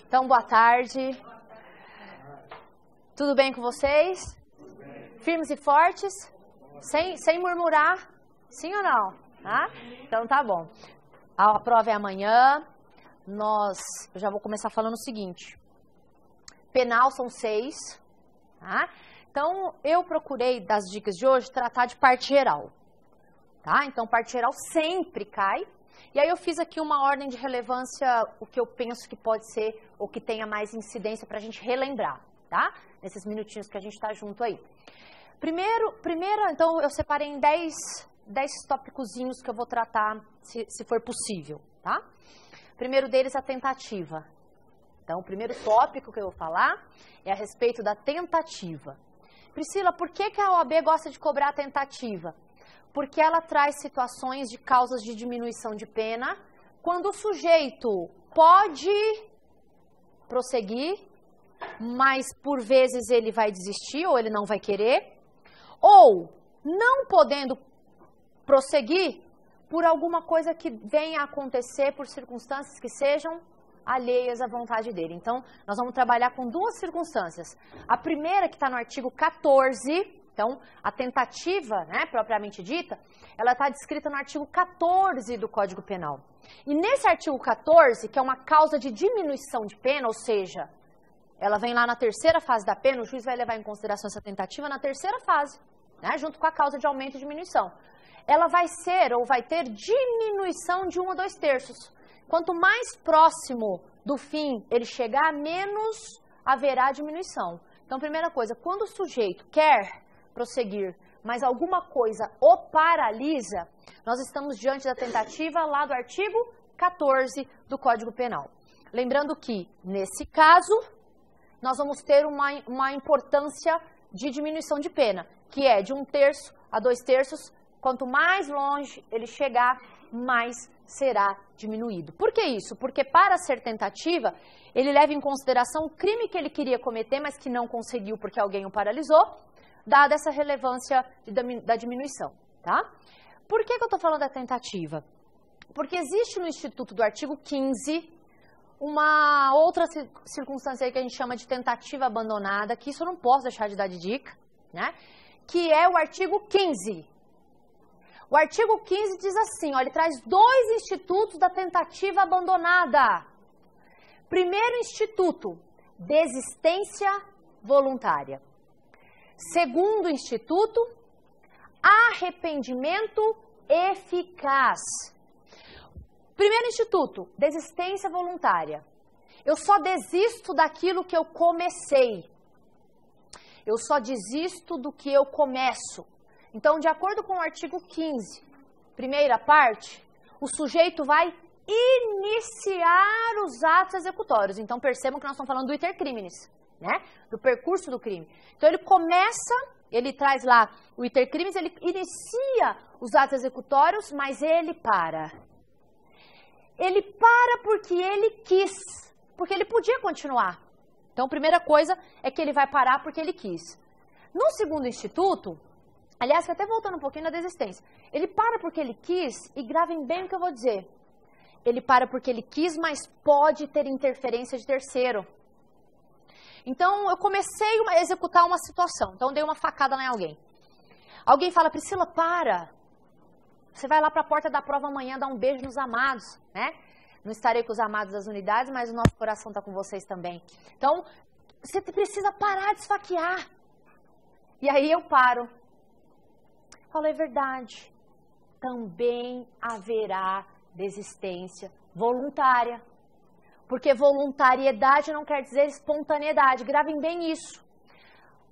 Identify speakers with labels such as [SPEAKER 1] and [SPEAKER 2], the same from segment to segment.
[SPEAKER 1] Então, boa tarde. Tudo bem com vocês? Firmes e fortes? Sem murmurar? Sim ou não? Tá? Então, tá bom. A prova é amanhã. Eu já vou começar falando o seguinte. Penal são 6. Tá? Então, eu procurei, das dicas de hoje, tratar de parte geral. Tá? Então, parte geral sempre cai. E aí eu fiz aqui uma ordem de relevância, o que eu penso que pode ser, ou que tenha mais incidência para a gente relembrar, tá? Nesses minutinhos que a gente está junto aí. Primeiro, então, eu separei em 10 tópicozinhos que eu vou tratar, se for possível, tá? Primeiro deles, a tentativa. Então, o primeiro tópico que eu vou falar é a respeito da tentativa. Priscila, por que a OAB gosta de cobrar a tentativa? Porque ela traz situações de causas de diminuição de pena, quando o sujeito pode prosseguir, mas por vezes ele vai desistir ou ele não vai querer, ou não podendo prosseguir por alguma coisa que venha a acontecer por circunstâncias que sejam alheias à vontade dele. Então, nós vamos trabalhar com duas circunstâncias. A primeira, que está no artigo 14... Então, a tentativa, né, propriamente dita, ela está descrita no artigo 14 do Código Penal. E nesse artigo 14, que é uma causa de diminuição de pena, ou seja, ela vem lá na terceira fase da pena, o juiz vai levar em consideração essa tentativa na terceira fase, né, junto com a causa de aumento e diminuição. Ela vai ser ou vai ter diminuição de 1 a 2/3. Quanto mais próximo do fim ele chegar, menos haverá diminuição. Então, primeira coisa, quando o sujeito quer prosseguir, mas alguma coisa o paralisa, nós estamos diante da tentativa lá do artigo 14 do Código Penal. Lembrando que, nesse caso, nós vamos ter uma importância de diminuição de pena, que é de 1/3 a 2/3, quanto mais longe ele chegar, mais será diminuído. Por que isso? Porque para ser tentativa, ele leva em consideração o crime que ele queria cometer, mas que não conseguiu porque alguém o paralisou, dada essa relevância da diminuição, tá? Por que eu estou falando da tentativa? Porque existe no Instituto do artigo 15 uma outra circunstância aí que a gente chama de tentativa abandonada, que isso eu não posso deixar de dar de dica, né? Que é o artigo 15. O artigo 15 diz assim, ó, ele traz 2 institutos da tentativa abandonada. Primeiro instituto, desistência voluntária. Segundo instituto, arrependimento eficaz. Primeiro instituto, desistência voluntária. Eu só desisto daquilo que eu comecei. Eu só desisto do que eu começo. Então, de acordo com o artigo 15, primeira parte, o sujeito vai iniciar os atos executórios. Então, percebam que nós estamos falando do iter criminis, né? Do percurso do crime. Então, ele começa, ele traz lá o iter criminis, ele inicia os atos executórios, mas ele para. Ele para porque ele quis, porque ele podia continuar. Então, a primeira coisa é que ele vai parar porque ele quis. No segundo instituto, aliás, até voltando um pouquinho na desistência, ele para porque ele quis, e gravem bem o que eu vou dizer. Ele para porque ele quis, mas pode ter interferência de terceiro. Então, eu comecei a executar uma situação. Então, dei uma facada em alguém. Alguém fala, Priscila, para. Você vai lá para a porta da prova amanhã, dar um beijo nos amados, né? Não estarei com os amados das unidades, mas o nosso coração está com vocês também. Então, você precisa parar de esfaquear. E aí eu paro. Falo, é verdade. Também haverá desistência voluntária. Porque voluntariedade não quer dizer espontaneidade. Gravem bem isso.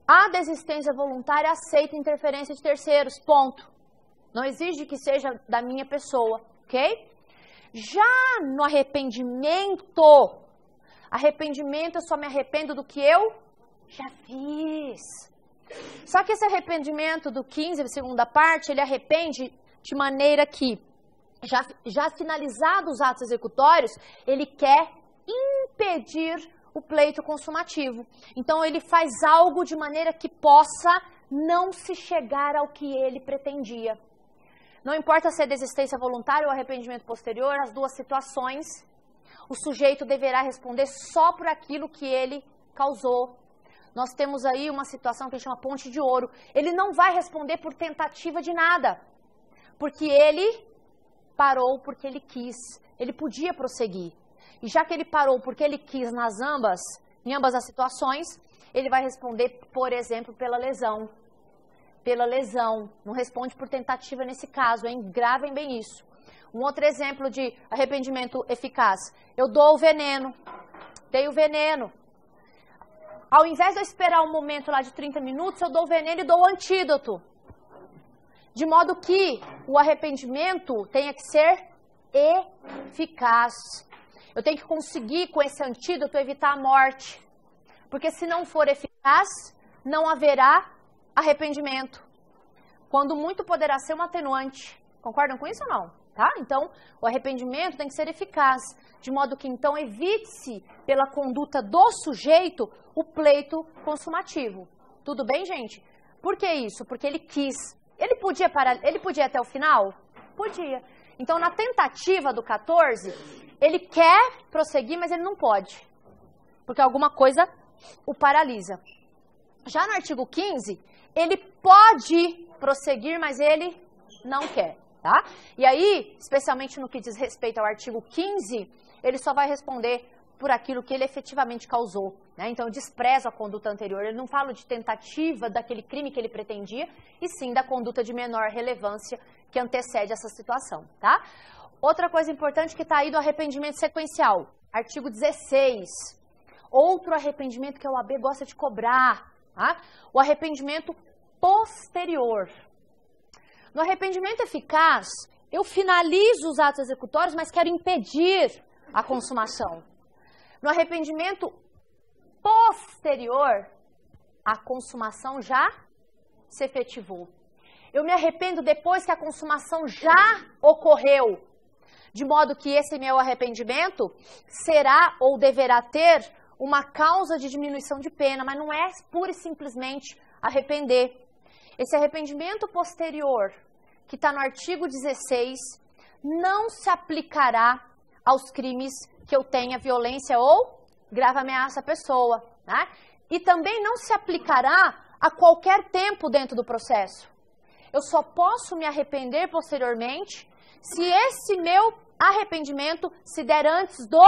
[SPEAKER 1] A desistência voluntária aceita interferência de terceiros, ponto. Não exige que seja da minha pessoa, ok? Já no arrependimento, eu só me arrependo do que eu já fiz. Só que esse arrependimento do 15, segunda parte, ele arrepende de maneira que, já finalizados os atos executórios, ele quer impedir o pleito consumativo. Então, ele faz algo de maneira que possa não se chegar ao que ele pretendia. Não importa se é desistência voluntária ou arrependimento posterior, as duas situações, o sujeito deverá responder só por aquilo que ele causou. Nós temos aí uma situação que a gente chama ponte de ouro. Ele não vai responder por tentativa de nada, porque ele parou porque ele quis. Ele podia prosseguir. E já que ele parou porque ele quis em ambas as situações, ele vai responder, por exemplo, pela lesão. Pela lesão. Não responde por tentativa nesse caso, hein? Gravem bem isso. Um outro exemplo de arrependimento eficaz. Eu dou o veneno. Dei o veneno. Ao invés de eu esperar um momento lá de 30 minutos, eu dou o veneno e dou o antídoto. De modo que o arrependimento tenha que ser eficaz. Eu tenho que conseguir, com esse antídoto, evitar a morte. Porque se não for eficaz, não haverá arrependimento. Quando muito poderá ser um atenuante. Concordam com isso ou não? Tá? Então, o arrependimento tem que ser eficaz. De modo que, então, evite-se, pela conduta do sujeito, o pleito consumativo. Tudo bem, gente? Por que isso? Porque ele quis. Ele podia ir até o final? Podia. Então, na tentativa do 14, ele quer prosseguir, mas ele não pode. Porque alguma coisa o paralisa. Já no artigo 15, ele pode prosseguir, mas ele não quer. Tá? E aí, especialmente no que diz respeito ao artigo 15, ele só vai responder por aquilo que ele efetivamente causou. Né? Então, eu desprezo a conduta anterior. Eu não falo de tentativa daquele crime que ele pretendia, e sim da conduta de menor relevância que antecede essa situação. Tá? Outra coisa importante que está aí do arrependimento sequencial. Artigo 16. Outro arrependimento que a OAB gosta de cobrar. Tá? O arrependimento posterior. No arrependimento eficaz, eu finalizo os atos executórios, mas quero impedir a consumação. No arrependimento posterior, a consumação já se efetivou. Eu me arrependo depois que a consumação já ocorreu, de modo que esse meu arrependimento será ou deverá ter uma causa de diminuição de pena, mas não é pura e simplesmente arrepender. Esse arrependimento posterior, que está no artigo 16, não se aplicará aos crimes que eu tenha violência ou grave ameaça à pessoa. Né? E também não se aplicará a qualquer tempo dentro do processo. Eu só posso me arrepender posteriormente se esse meu arrependimento se der antes do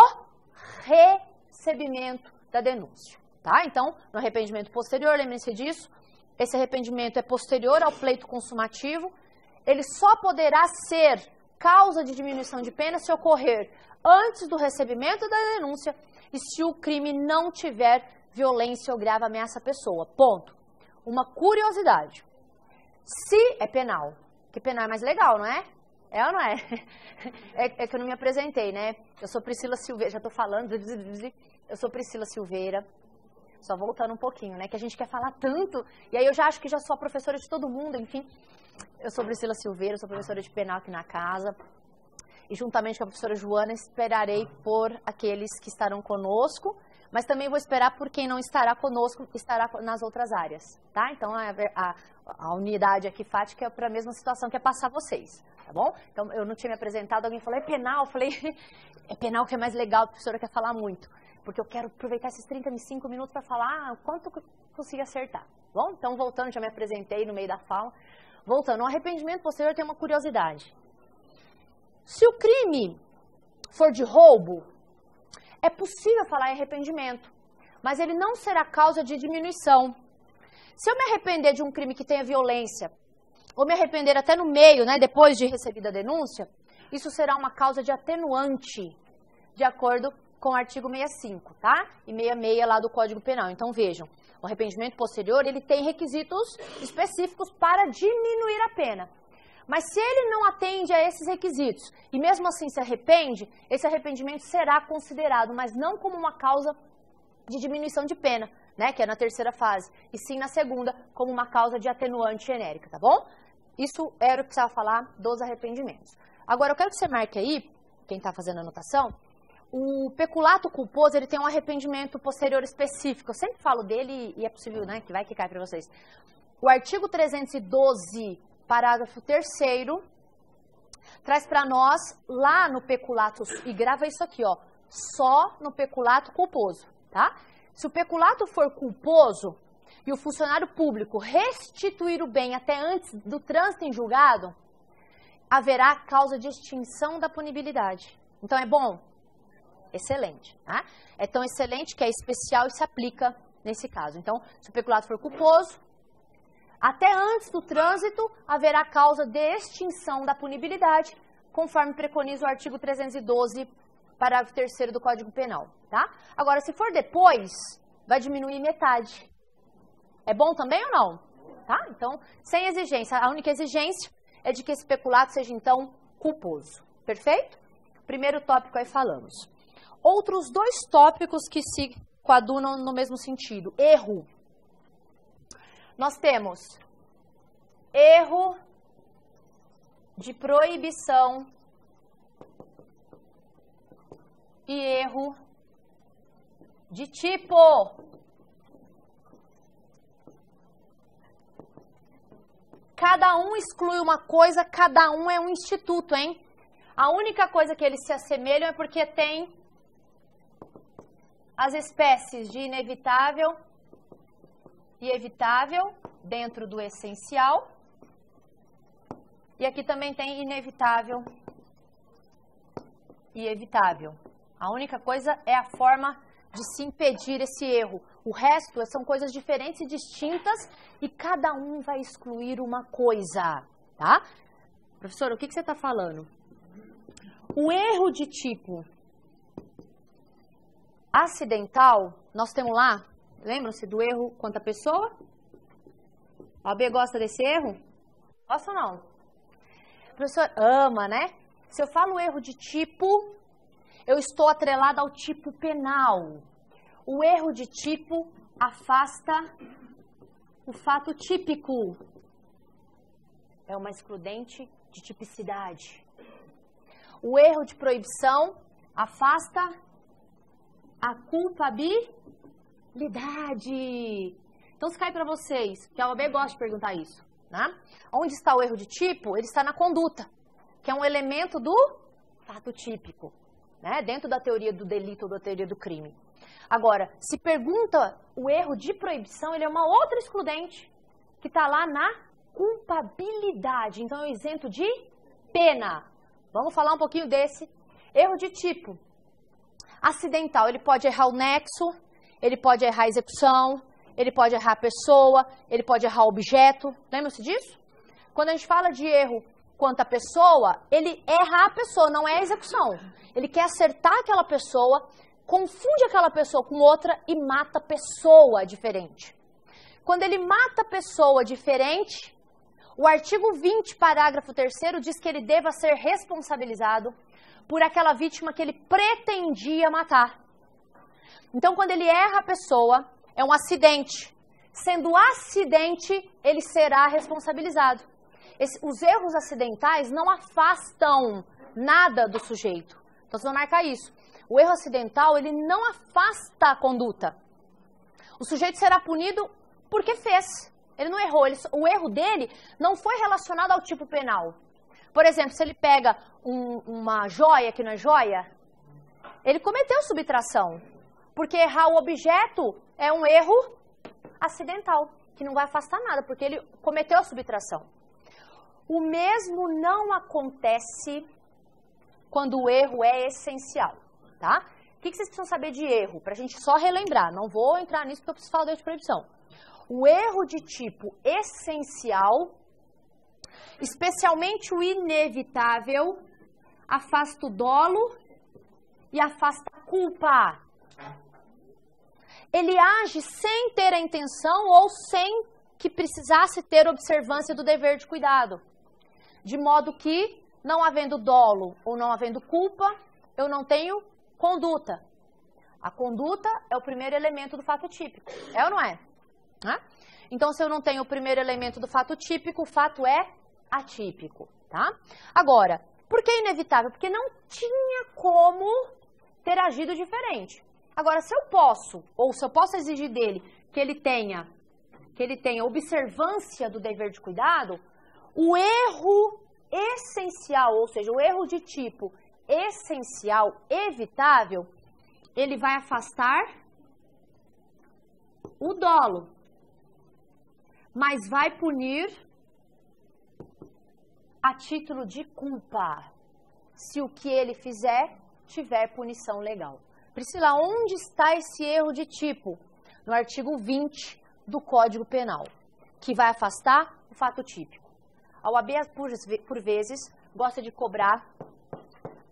[SPEAKER 1] recebimento da denúncia. Tá? Então, no arrependimento posterior, lembre-se disso, esse arrependimento é posterior ao pleito consumativo, ele só poderá ser causa de diminuição de pena se ocorrer antes do recebimento da denúncia e se o crime não tiver violência ou grave ameaça à pessoa. Ponto. Uma curiosidade. Se é penal, que penal é mais legal, não é? É ou não é? É que eu não me apresentei, né? Eu sou Priscila Silveira, já tô falando, eu sou Priscila Silveira. Só voltando um pouquinho, né? Que a gente quer falar tanto, e aí eu já acho que já sou a professora de todo mundo, enfim. Eu sou Priscila Silveira, sou professora de penal aqui na casa. E juntamente com a professora Joana, esperarei por aqueles que estarão conosco, mas também vou esperar por quem não estará conosco, estará nas outras áreas, tá? Então, a unidade aqui, fática, é para a mesma situação que é passar vocês, tá bom? Então, eu não tinha me apresentado, alguém falou, é penal? Eu falei, é penal que é mais legal, a professora quer falar muito. Porque eu quero aproveitar esses 35 minutos para falar quanto eu consigo acertar. Bom, então voltando, já me apresentei no meio da fala. Voltando, o arrependimento posterior tem uma curiosidade. Se o crime for de roubo, é possível falar em arrependimento, mas ele não será causa de diminuição. Se eu me arrepender de um crime que tenha violência, ou me arrepender até no meio, né, depois de recebida a denúncia, isso será uma causa de atenuante, de acordo com o artigo 65, tá? E 66 lá do Código Penal. Então, vejam, o arrependimento posterior, ele tem requisitos específicos para diminuir a pena. Mas se ele não atende a esses requisitos, e mesmo assim se arrepende, esse arrependimento será considerado, mas não como uma causa de diminuição de pena, né? Que é na terceira fase, e sim na segunda, como uma causa de atenuante genérica, tá bom? Isso era o que precisava falar dos arrependimentos. Agora, eu quero que você marque aí, quem está fazendo a anotação, o peculato culposo, ele tem um arrependimento posterior específico. Eu sempre falo dele e é possível, né, que vai que cai para vocês. O artigo 312, parágrafo 3º, traz para nós, lá no peculato, e grava isso aqui, ó, só no peculato culposo, tá? Se o peculato for culposo e o funcionário público restituir o bem até antes do trânsito em julgado, haverá causa de extinção da punibilidade. Então, é bom? Excelente, tá? É tão excelente que é especial e se aplica nesse caso. Então, se o peculato for culposo, até antes do trânsito, haverá causa de extinção da punibilidade, conforme preconiza o artigo 312, parágrafo 3º do Código Penal, tá? Agora, se for depois, vai diminuir metade. É bom também ou não? Tá? Então, sem exigência. A única exigência é de que esse peculato seja, então, culposo. Perfeito? Primeiro tópico aí falamos. Outros dois tópicos que se coadunam no mesmo sentido. Erro. Nós temos erro de proibição e erro de tipo. Cada um exclui uma coisa, cada um é um instituto, hein? A única coisa que eles se assemelham é porque tem as espécies de inevitável e evitável dentro do essencial. E aqui também tem inevitável e evitável. A única coisa é a forma de se impedir esse erro. O resto são coisas diferentes e distintas e cada um vai excluir uma coisa, tá? Professora, o que você está falando? O erro de tipo acidental, nós temos lá, lembram-se do erro quanto a pessoa? A OAB gosta desse erro? Gosta ou não? O professor ama, né? Se eu falo erro de tipo, eu estou atrelada ao tipo penal. O erro de tipo afasta o fato típico. É uma excludente de tipicidade. O erro de proibição afasta a culpabilidade. Então, se cai para vocês, que a OAB gosta de perguntar isso, né? Onde está o erro de tipo? Ele está na conduta, que é um elemento do fato típico, né? Dentro da teoria do delito ou da teoria do crime. Agora, se pergunta o erro de proibição, ele é uma outra excludente, que está lá na culpabilidade. Então, é um isento de pena. Vamos falar um pouquinho desse. Erro de tipo acidental, ele pode errar o nexo, ele pode errar a execução, ele pode errar a pessoa, ele pode errar o objeto. Lembra-se disso? Quando a gente fala de erro quanto à pessoa, ele erra a pessoa, não é a execução. Ele quer acertar aquela pessoa, confunde aquela pessoa com outra e mata a pessoa diferente. Quando ele mata a pessoa diferente, o artigo 20, parágrafo 3º, diz que ele deva ser responsabilizado por aquela vítima que ele pretendia matar. Então, quando ele erra a pessoa, é um acidente. Sendo acidente, ele será responsabilizado. Os erros acidentais não afastam nada do sujeito. Então, você vai marcar isso. O erro acidental, ele não afasta a conduta. O sujeito será punido porque fez. Ele não errou. O erro dele não foi relacionado ao tipo penal. Por exemplo, se ele pega uma joia que não é joia, ele cometeu subtração. Porque errar o objeto é um erro acidental, que não vai afastar nada, porque ele cometeu a subtração. O mesmo não acontece quando o erro é essencial, tá? O que vocês precisam saber de erro? Para a gente só relembrar, não vou entrar nisso porque eu preciso falar do erro de proibição. O erro de tipo essencial, especialmente o inevitável, afasta o dolo e afasta a culpa. Ele age sem ter a intenção ou sem que precisasse ter observância do dever de cuidado. De modo que, não havendo dolo ou não havendo culpa, eu não tenho conduta. A conduta é o primeiro elemento do fato típico. É ou não é? Então, se eu não tenho o primeiro elemento do fato típico, o fato é atípico, tá? Agora, por que inevitável? Porque não tinha como ter agido diferente. Agora, se eu posso, ou se eu posso exigir dele que ele tenha observância do dever de cuidado, o erro essencial, ou seja, o erro de tipo essencial, evitável, ele vai afastar o dolo, mas vai punir a título de culpa, se o que ele fizer tiver punição legal. Priscila, onde está esse erro de tipo? No artigo 20 do Código Penal, que vai afastar o fato típico. A OAB, por vezes, gosta de cobrar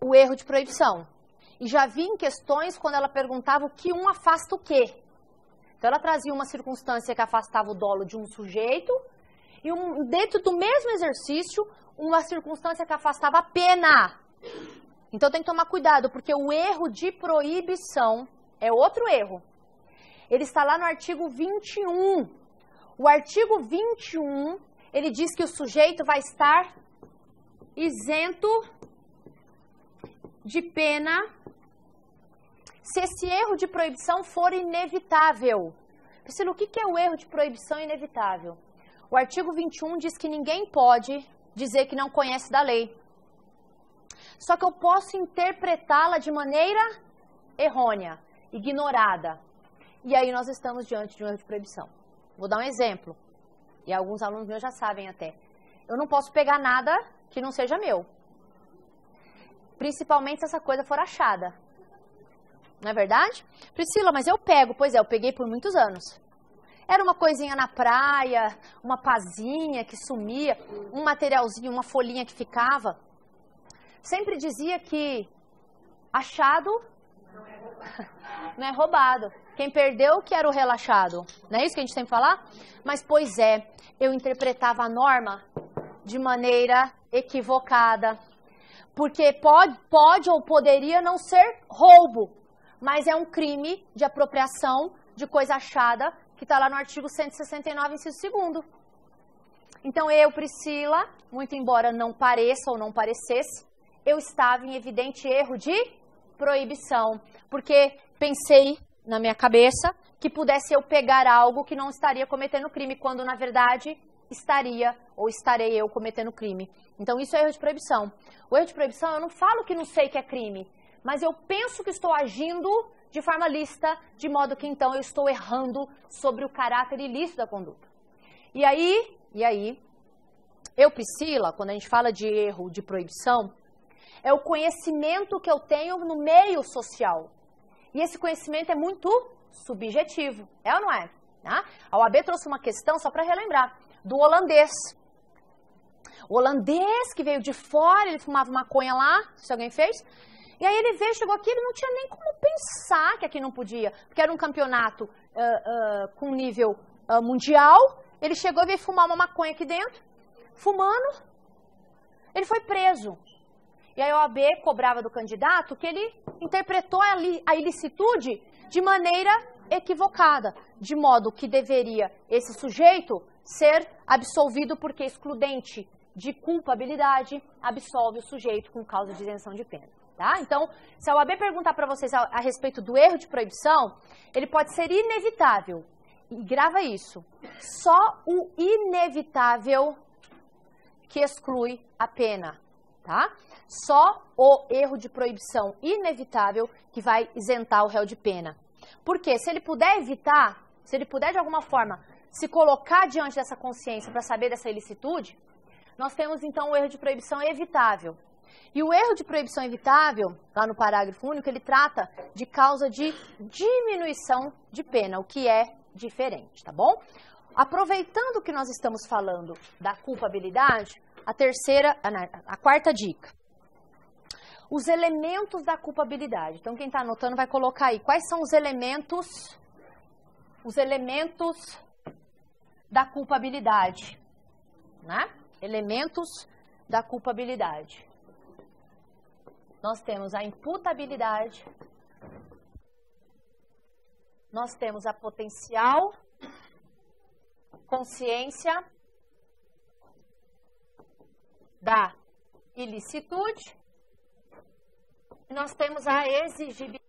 [SPEAKER 1] o erro de proibição. E já vi em questões quando ela perguntava o que um afasta o quê. Então, ela trazia uma circunstância que afastava o dolo de um sujeito e, dentro do mesmo exercício, uma circunstância que afastava a pena. Então, tem que tomar cuidado, porque o erro de proibição é outro erro. Ele está lá no artigo 21. O artigo 21, ele diz que o sujeito vai estar isento de pena se esse erro de proibição for inevitável. Priscila, o que é o erro de proibição inevitável? O artigo 21 diz que ninguém pode dizer que não conhece da lei. Só que eu posso interpretá-la de maneira errônea, ignorada. E aí nós estamos diante de um erro de proibição. Vou dar um exemplo. E alguns alunos meus já sabem até. Eu não posso pegar nada que não seja meu. Principalmente se essa coisa for achada. Não é verdade? Priscila, mas eu pego. Pois é, eu peguei por muitos anos. Era uma coisinha na praia, uma pazinha que sumia, um materialzinho, uma folhinha que ficava. Sempre dizia que achado não é roubado. Quem perdeu que era o relaxado. Não é isso que a gente sempre fala? Mas, pois é, eu interpretava a norma de maneira equivocada. Porque pode ou poderia não ser roubo, mas é um crime de apropriação de coisa achada que está lá no artigo 169, inciso 2º. Então, eu, Priscila, muito embora não pareça ou não parecesse, eu estava em evidente erro de proibição, porque pensei na minha cabeça que pudesse eu pegar algo que não estaria cometendo crime, quando na verdade estaria ou estarei eu cometendo crime. Então isso é erro de proibição. O erro de proibição, eu não falo que não sei que é crime, mas eu penso que estou agindo de forma lícita, de modo que então eu estou errando sobre o caráter ilícito da conduta. E aí, eu, Priscila, quando a gente fala de erro de proibição, é o conhecimento que eu tenho no meio social. E esse conhecimento é muito subjetivo, é ou não é? Tá? A OAB trouxe uma questão, só para relembrar, do holandês. O holandês que veio de fora, ele fumava maconha lá, se alguém fez. E aí ele veio, chegou aqui, ele não tinha nem como pensar que aqui não podia, porque era um campeonato com nível mundial. Ele chegou e veio fumar uma maconha aqui dentro, fumando, ele foi preso. E aí a OAB cobrava do candidato que ele interpretou a ilicitude de maneira equivocada, de modo que deveria esse sujeito ser absolvido porque excludente de culpabilidade absolve o sujeito com causa de isenção de pena. Tá? Então, se a OAB perguntar para vocês a respeito do erro de proibição, ele pode ser inevitável. E grava isso. Só o inevitável que exclui a pena. Tá? Só o erro de proibição inevitável que vai isentar o réu de pena. Porque se ele puder evitar, se ele puder de alguma forma se colocar diante dessa consciência para saber dessa ilicitude, nós temos então o erro de proibição evitável. E o erro de proibição evitável, lá no parágrafo único, ele trata de causa de diminuição de pena, o que é diferente, tá bom? Aproveitando que nós estamos falando da culpabilidade, a quarta dica. Os elementos da culpabilidade. Então, quem está anotando vai colocar aí. Quais são os elementos da culpabilidade? Né? Elementos da culpabilidade. Nós temos a imputabilidade. Nós temos a potencial consciência da ilicitude. E nós temos a exigibilidade.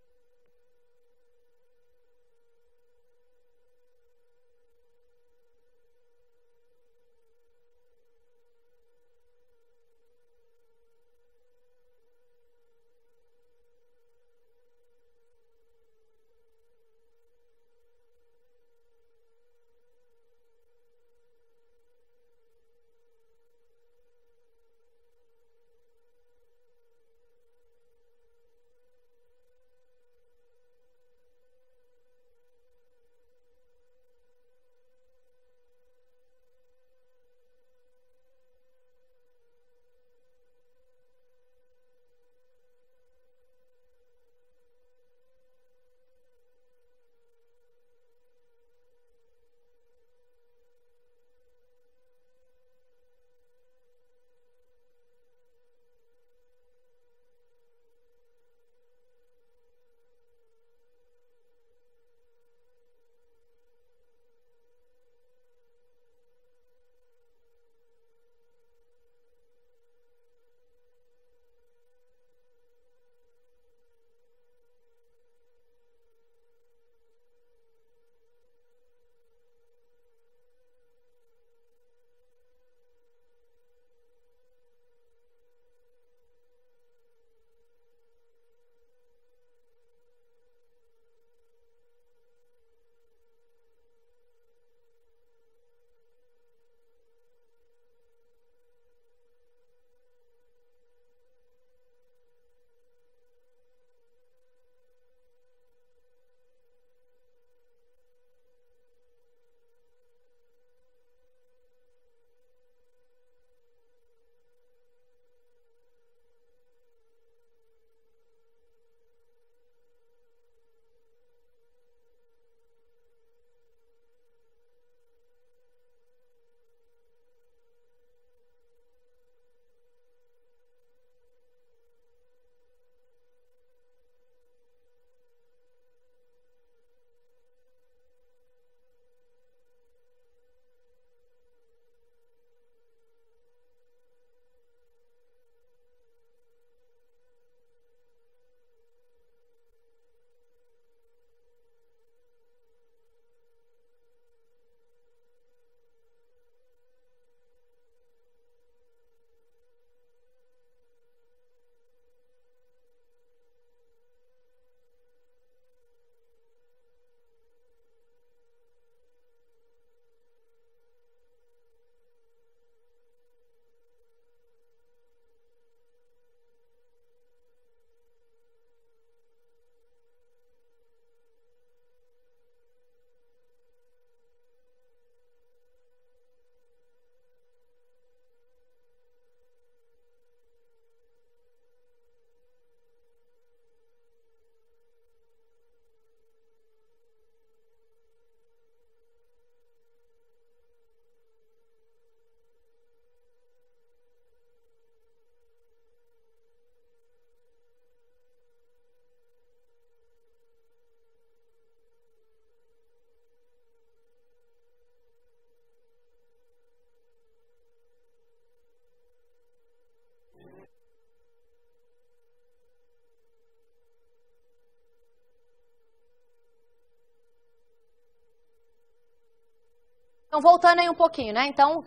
[SPEAKER 1] Então, voltando aí um pouquinho, né? Então,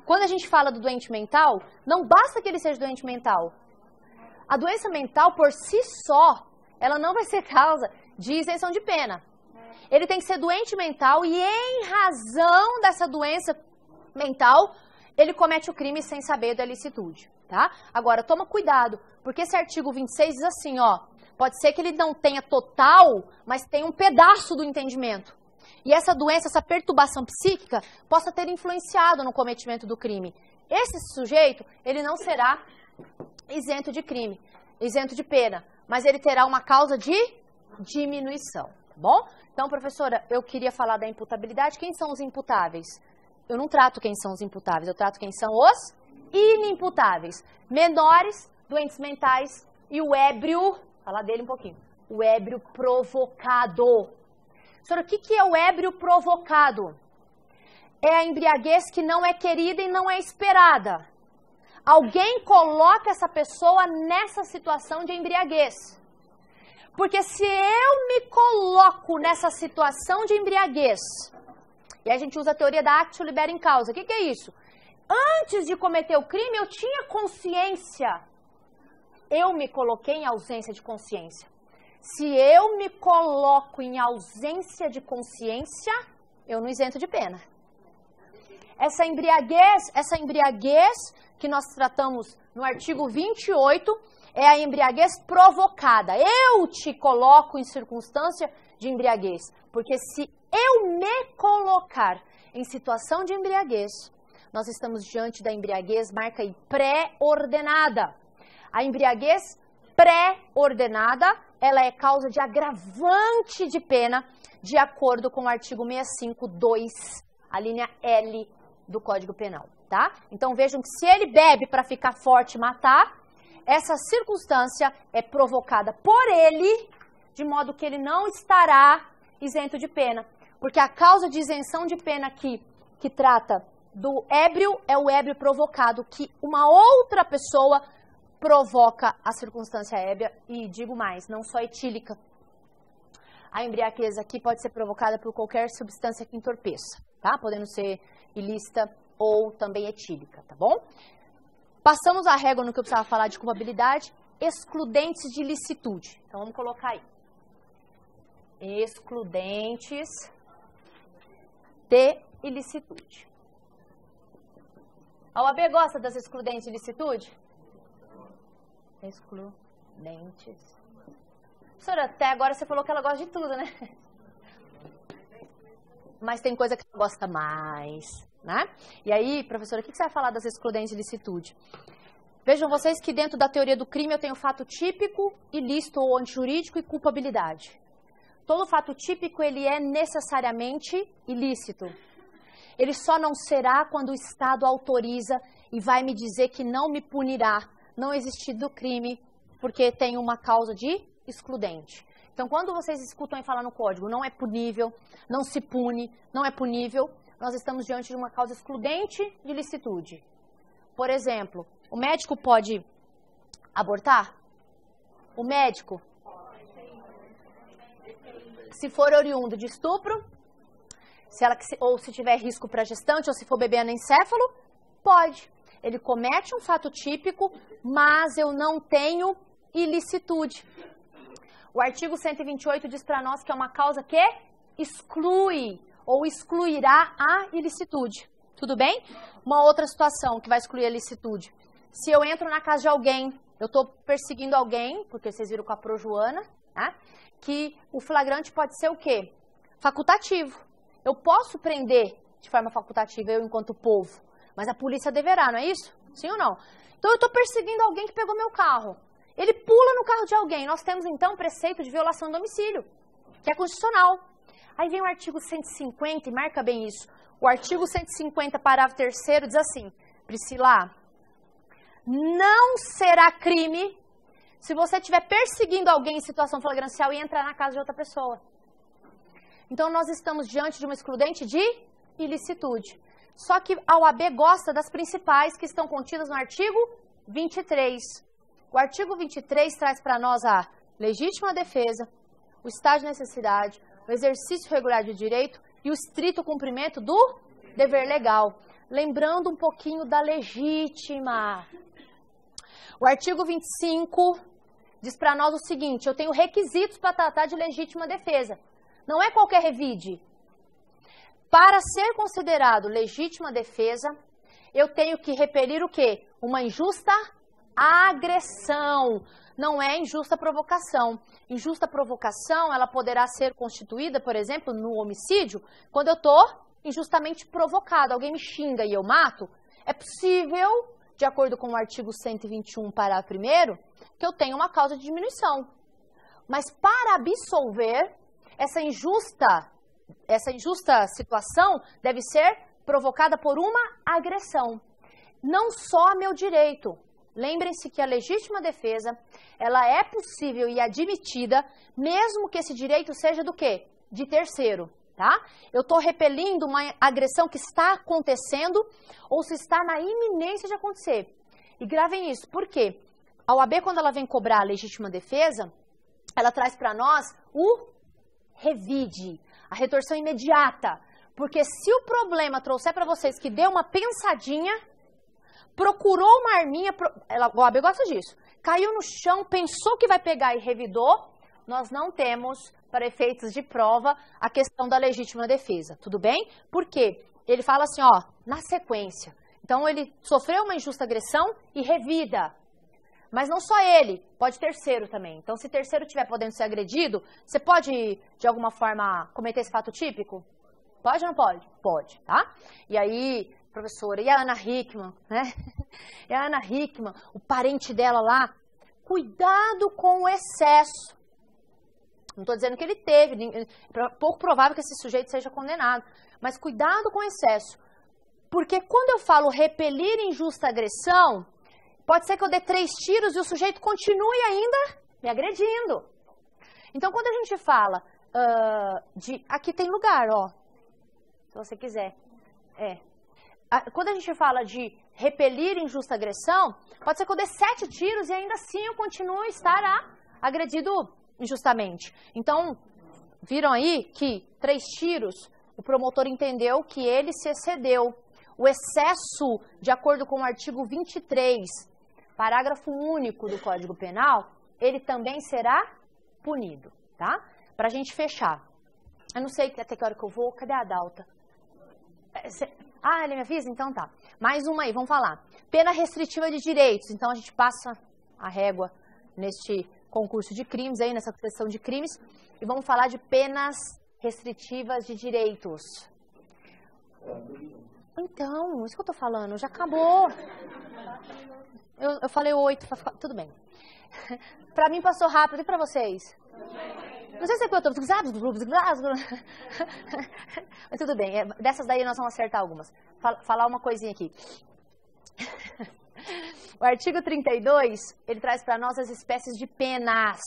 [SPEAKER 1] quando a gente fala do doente mental, não basta que ele seja doente mental. A doença mental, por si só, ela não vai ser causa de isenção de pena. Ele tem que ser doente mental e, em razão dessa doença mental, ele comete o crime sem saber da ilicitude, tá? Agora, toma cuidado, porque esse artigo 26 diz assim, ó, pode ser que ele não tenha total, mas tenha um pedaço do entendimento. E essa doença, essa perturbação psíquica, possa ter influenciado no cometimento do crime. Esse sujeito, ele não será isento de crime, isento de pena, mas ele terá uma causa de diminuição, tá bom? Então, professora, eu queria falar da imputabilidade. Quem são os imputáveis? Eu não trato quem são os imputáveis, eu trato quem são os inimputáveis. Menores, doentes mentais e o ébrio, falar dele um pouquinho, o ébrio provocado. Professora, o que é o ébrio provocado? É a embriaguez que não é querida e não é esperada. Alguém coloca essa pessoa nessa situação de embriaguez. Porque se eu me coloco nessa situação de embriaguez, e a gente usa a teoria da actio libera in causa, o que é isso? Antes de cometer o crime, eu tinha consciência. Eu me coloquei em ausência de consciência. Se eu me coloco em ausência de consciência, eu não isento de pena. Essa embriaguez que nós tratamos no artigo 28 é a embriaguez provocada. Eu te coloco em circunstância de embriaguez. Porque se eu me colocar em situação de embriaguez, nós estamos diante da embriaguez, marca aí, pré-ordenada. A embriaguez pré-ordenada, ela é causa de agravante de pena, de acordo com o artigo 65.2, a linha L do Código Penal, tá? Então vejam que se ele bebe para ficar forte e matar, essa circunstância é provocada por ele, de modo que ele não estará isento de pena. Porque a causa de isenção de pena aqui, que trata do ébrio, é o ébrio provocado, que uma outra pessoa provoca a circunstância ébria, e digo mais, não só etílica. A embriaguez aqui pode ser provocada por qualquer substância que entorpeça, tá? Podendo ser ilícita ou também etílica, tá bom? Passamos a régua no que eu precisava falar de culpabilidade, excludentes de ilicitude. Então vamos colocar aí. Excludentes de ilicitude. A OAB gosta das excludentes de ilicitude? Excludentes. Professora, até agora você falou que ela gosta de tudo, né? Mas tem coisa que ela gosta mais, né? E aí, professora, o que você vai falar das excludentes de ilicitude? Vejam vocês que dentro da teoria do crime eu tenho fato típico, ilícito ou antijurídico e culpabilidade. Todo fato típico, ele é necessariamente ilícito. Ele só não será quando o Estado autoriza e vai me dizer que não me punirá, não existir do crime, porque tem uma causa de excludente. Então, quando vocês escutam e falar no código, não é punível, não se pune, não é punível, nós estamos diante de uma causa excludente de ilicitude. Por exemplo, o médico pode abortar? O médico, se for oriundo de estupro, ou se tiver risco para gestante, ou se for bebê anencéfalo, pode. Ele comete um fato típico, mas eu não tenho ilicitude. O artigo 128 diz para nós que é uma causa que exclui ou excluirá a ilicitude. Tudo bem? Uma outra situação que vai excluir a ilicitude. Se eu entro na casa de alguém, eu estou perseguindo alguém, porque vocês viram com a Projoana, tá? Que o flagrante pode ser o quê? Facultativo. Eu posso prender de forma facultativa, eu enquanto povo, mas a polícia deverá, não é isso? Sim ou não? Então eu estou perseguindo alguém que pegou meu carro. Ele pula no carro de alguém. Nós temos então um preceito de violação do domicílio, que é constitucional. Aí vem o artigo 150 e marca bem isso. O artigo 150, parágrafo 3º, diz assim: Priscila, não será crime se você estiver perseguindo alguém em situação flagrancial e entrar na casa de outra pessoa. Então, nós estamos diante de uma excludente de ilicitude. Só que a OAB gosta das principais que estão contidas no artigo 23. O artigo 23 traz para nós a legítima defesa, o estado de necessidade, o exercício regular de direito e o estrito cumprimento do dever legal. Lembrando um pouquinho da legítima. O artigo 25 diz para nós o seguinte, eu tenho requisitos para tratar de legítima defesa. Não é qualquer revide. Para ser considerado legítima defesa, eu tenho que repelir o quê? Uma injusta agressão. Não é injusta provocação. Injusta provocação, ela poderá ser constituída, por exemplo, no homicídio, quando eu estou injustamente provocado. Alguém me xinga e eu mato. É possível, de acordo com o artigo 121, parágrafo 1º, que eu tenha uma causa de diminuição. Mas para absolver, essa injusta situação deve ser provocada por uma agressão. Não só a meu direito. Lembrem-se que a legítima defesa, ela é possível e admitida, mesmo que esse direito seja do quê? De terceiro, tá? Eu estou repelindo uma agressão que está acontecendo ou se está na iminência de acontecer. E gravem isso, por quê? A OAB, quando ela vem cobrar a legítima defesa, ela traz para nós o revide, a retorção imediata. Porque se o problema trouxer para vocês que deu uma pensadinha, procurou uma arminha, o OAB gosta disso, caiu no chão, pensou que vai pegar e revidou, nós não temos, para efeitos de prova, a questão da legítima defesa, tudo bem? Por quê? Ele fala assim, ó, na sequência. Então, ele sofreu uma injusta agressão e revida. Mas não só ele, pode terceiro também. Então, se terceiro estiver podendo ser agredido, você pode, de alguma forma, cometer esse fato típico? Pode ou não pode? Pode, tá? E aí, professora, e a Ana Hickman, né? E a Ana Hickman, o parente dela lá, cuidado com o excesso. Não estou dizendo que ele teve, pouco provável que esse sujeito seja condenado, mas cuidado com o excesso. Porque quando eu falo repelir injusta agressão, pode ser que eu dê 3 tiros e o sujeito continue ainda me agredindo. Então, quando a gente fala aqui tem lugar, ó, se você quiser. Quando a gente fala de repelir injusta agressão, pode ser que eu dê 7 tiros e ainda assim eu continuo a estar agredido injustamente. Então, viram aí que 3 tiros, o promotor entendeu que ele se excedeu. O excesso, de acordo com o artigo 23, parágrafo único do Código Penal, ele também será punido, tá? Pra gente fechar. Eu não sei até que hora que eu vou. Cadê a Adalta? Ele me avisa? Então tá. Mais uma aí, vamos falar. Pena restritiva de direitos. Então a gente passa a régua neste concurso de crimes aí, nessa questão de crimes. E vamos falar de penas restritivas de direitos. Então, isso que eu tô falando, já acabou. Eu falei 8, tudo bem. Pra mim passou rápido, e pra vocês? Não sei se é que eu tô... Mas tudo bem, dessas daí nós vamos acertar algumas. Falar uma coisinha aqui. O artigo 32, ele traz para nós as espécies de penas.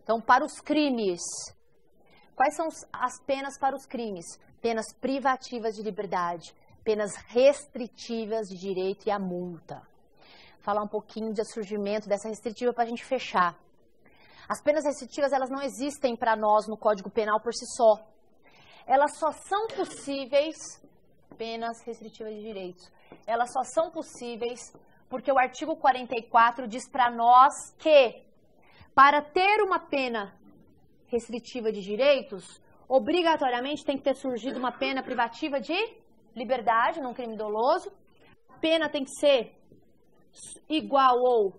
[SPEAKER 1] Então, para os crimes. Quais são as penas para os crimes? Penas privativas de liberdade, penas restritivas de direito e a multa. Falar um pouquinho do surgimento dessa restritiva para a gente fechar. As penas restritivas, elas não existem para nós no Código Penal por si só. Elas só são possíveis, penas restritivas de direitos, elas só são possíveis porque o artigo 44 diz para nós que, para ter uma pena restritiva de direitos, obrigatoriamente tem que ter surgido uma pena privativa de liberdade, num crime doloso. A pena tem que ser igual ou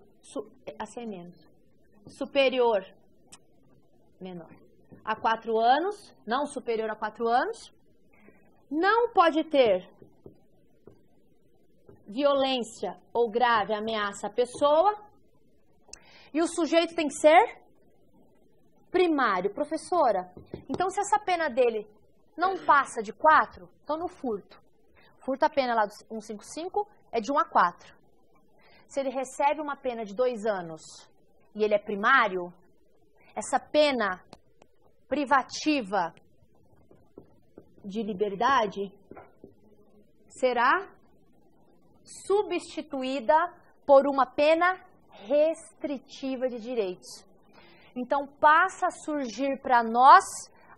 [SPEAKER 1] superior, menor, a 4 anos, não superior a 4 anos. Não pode ter violência ou grave ameaça à pessoa. E o sujeito tem que ser primário. Professora, então se essa pena dele não passa de 4, então no furto. Furto, a pena lá do 155 é de 1 a 4. Se ele recebe uma pena de 2 anos e ele é primário, essa pena privativa de liberdade será substituída por uma pena restritiva de direitos. Então, passa a surgir para nós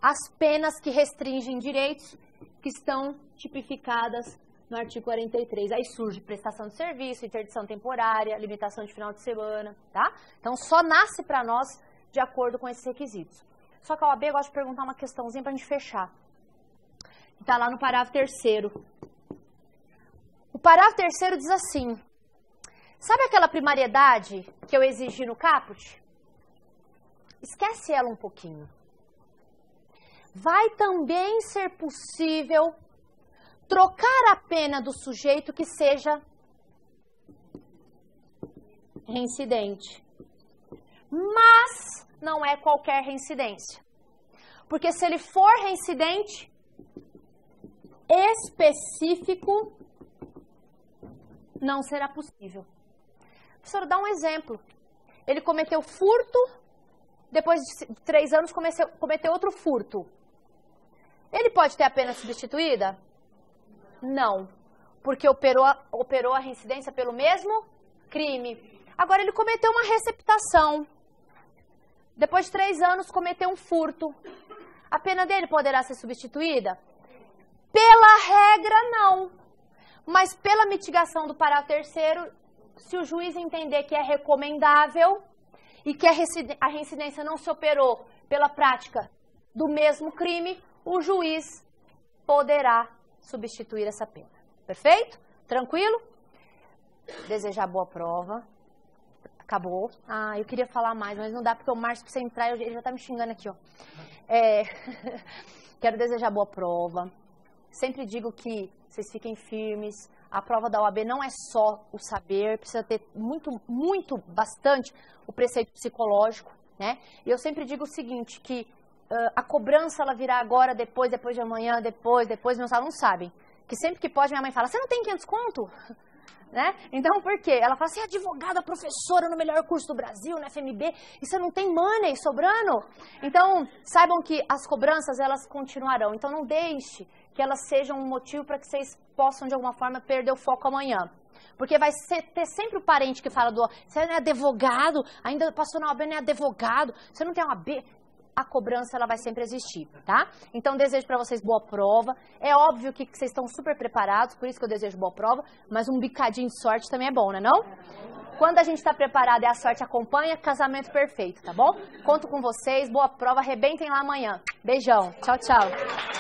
[SPEAKER 1] as penas que restringem direitos, que estão tipificadas no artigo 43. Aí surge prestação de serviço, interdição temporária, limitação de final de semana, tá? Então, só nasce para nós de acordo com esses requisitos. Só que a OAB gosta de perguntar uma questãozinha para a gente fechar. Está lá no parágrafo 3º. O parágrafo 3º diz assim, sabe aquela primariedade que eu exigi no caput? Esquece ela um pouquinho. Vai também ser possível trocar a pena do sujeito que seja reincidente. Mas não é qualquer reincidência. Porque se ele for reincidente específico, não será possível. Professor, dá um exemplo. Ele cometeu furto, depois de 3 anos cometeu outro furto. Ele pode ter a pena substituída? Não, porque operou a reincidência pelo mesmo crime. Agora, ele cometeu uma receptação. Depois de 3 anos, cometeu um furto. A pena dele poderá ser substituída? Pela regra, não. Mas pela mitigação do parágrafo 3º, se o juiz entender que é recomendável e que a reincidência não se operou pela prática do mesmo crime, o juiz poderá substituir essa pena. Perfeito? Tranquilo? Desejar boa prova. Acabou. Ah, eu queria falar mais, mas não dá porque o Márcio precisa entrar, ele já tá me xingando aqui, ó. Quero desejar boa prova. Sempre digo que vocês fiquem firmes. A prova da OAB não é só o saber, precisa ter bastante o preceito psicológico, né? E eu sempre digo o seguinte, que a cobrança ela virá agora, depois de amanhã, depois, meus alunos sabem. Que sempre que pode, minha mãe fala, você não tem 500 conto? Né? Então, por quê? Ela fala, você é advogada, professora no melhor curso do Brasil, na FMB, e você não tem money sobrando? Então, saibam que as cobranças, elas continuarão. Então, não deixe que elas sejam um motivo para que vocês possam, de alguma forma, perder o foco amanhã. Porque vai ter sempre o parente que fala, você não é advogado, ainda passou na OAB, não é advogado, você não tem uma OAB. A cobrança ela vai sempre existir, tá? Então, desejo para vocês boa prova. É óbvio que vocês estão super preparados, por isso que eu desejo boa prova, mas um bicadinho de sorte também é bom, né não? Quando a gente está preparado e a sorte acompanha, casamento perfeito, tá bom? Conto com vocês, boa prova, arrebentem lá amanhã. Beijão, tchau, tchau.